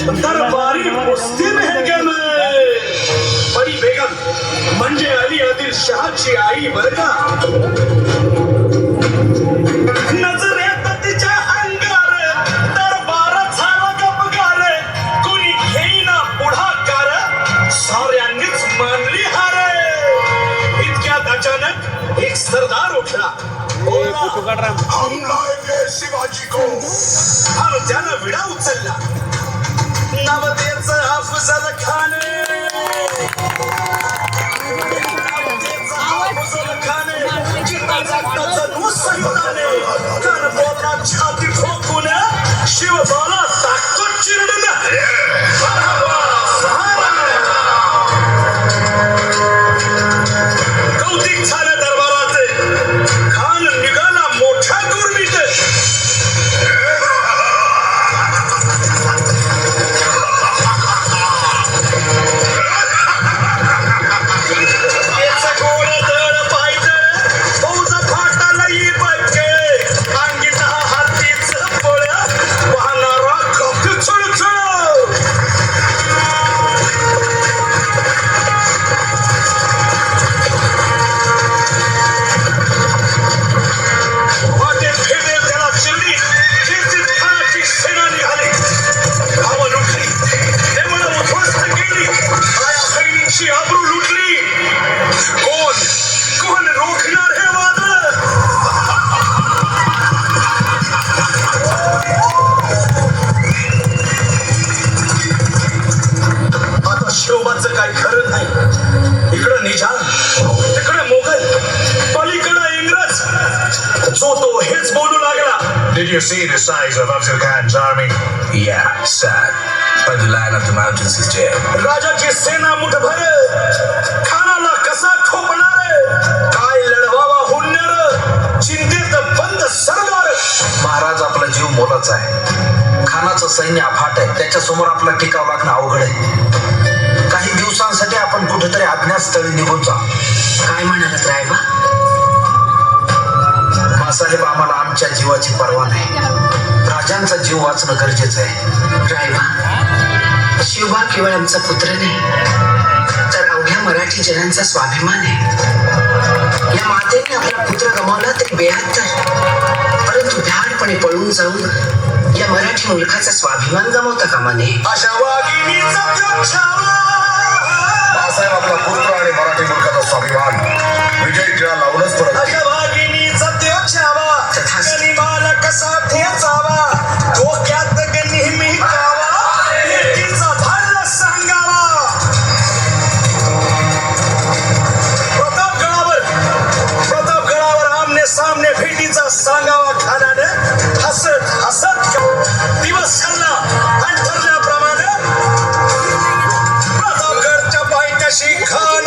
दरबारी कुस्ती महंगे में बडी बेगम म्हणजे अली आदिल शहाची आई बर का. नजरेत तिच्या अंगार दरबार झाला गपगार, कुणी घेईना पुढाकार, साऱ्यांनीच मानली हार. इतक्यात अचानक एक सरदार उठला. हम लाएंगे शिवाजी को. आणि त्यानं विडा उचलला. नवतेचं अफजल खान, छाती ठोकून शिवबाला टाकतो चिरडून. कौतिक झालं दरबाराचे. खान निघाला मोठ्या दुर्मीत. काही खरं नाही. इकडं निजाम, तिकडे मोगल, पलीकडे इंग्रज. जो तो हेच बोलू लागला. Did you see the size of Afzal Khan's army? Yeah, sad. But the line of the mountains is dead. राजाची सेना मुठभर, खानाला कसा ठोपणार, काय लढवावा हुन्नर, चिंतेत बंद सरदार. महाराज आपला जीव मोलाचा आहे. खानाचं सैन्य अफाट आहे. त्याच्यासमोर आपला टिकाव लागणं अवघड आहे. काही दिवसांसाठी आपण कुठेतरी अज्ञातस्थळी निघून जा. काय म्हणालात रायबा? मासाहेब, आम्हाला आमच्या जीवाची पर्वा नाही. राजांचा जीव वाचणं गरजेचं आहे. रायबा, शिवबा केवळ आमचा पुत्र नाही, तर अवघ्या मराठी जनांचा स्वाभिमान आहे. या मातेने आपला पुत्र गमावला तरी 72, परंतु ढाळपणे पळून जाऊन या मराठी मुलखाचा स्वाभिमान गमावता कामा नये. अशा वाघिणीचा त्यो छावा. मासाहेब, आपला पुत्र आणि मराठी मुलखाचा स्वाभिमान विजय टिळा लावूनच परत. अशा वाघिणीचा त्यो छावा, तथास्तु. गनिमाला कसा ठेचावा, डोक्यात नेहमी कावा, भेटीचा भार सांगावा. प्रतापगडावर आमने सामने भेटीचा सांगावा. खानानं हसत हसत दिवस ठरला आणि ठरल्याप्रमाणे प्रतापगडच्या पायथ्याशी खान.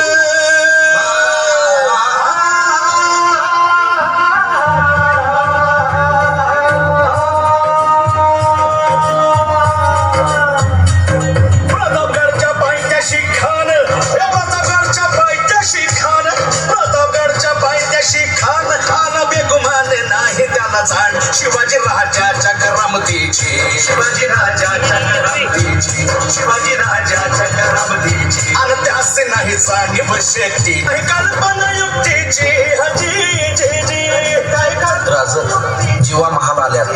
प्रतापगडच्या पायथ्याशी खान, प्रतापगडच्या पायथ्याशी खान, प्रतापगडच्या पायथ्याशी खान. खान बेगुमान नाही त्याला जाण शिवाजी राजाच्या करामतीची, शिवाजी राजाच्या करामतीची, शिवाजी राजाच्या करामतीची. आणि त्यास नाही जाणीव शक्ती, कल्पना युक्तीची. हजी जी जी काय राज जीवा महाल आल्यात.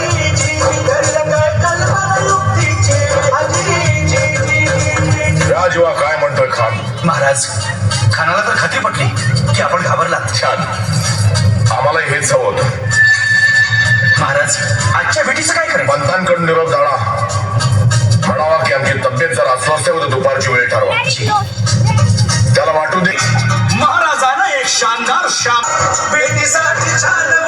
काय कल्पना युक्तीची. हजी जी जी. राजवा काय म्हणतोय खान? महाराज, खानाला तर खात्री पटली की आपण घाबरलात. छान, आम्हाला हेच हवं होतं. महाराज, आजच्या भेटीचं काय करेल? पंतांकडून निरोप जाणा. म्हणावा की आमची तब्येत जर अस्वस्थ आहे, तर दुपारची वेळ ठरवा. त्याला वाटू दे. महाराजानं एक शानदार शाम भेटीसाठी छान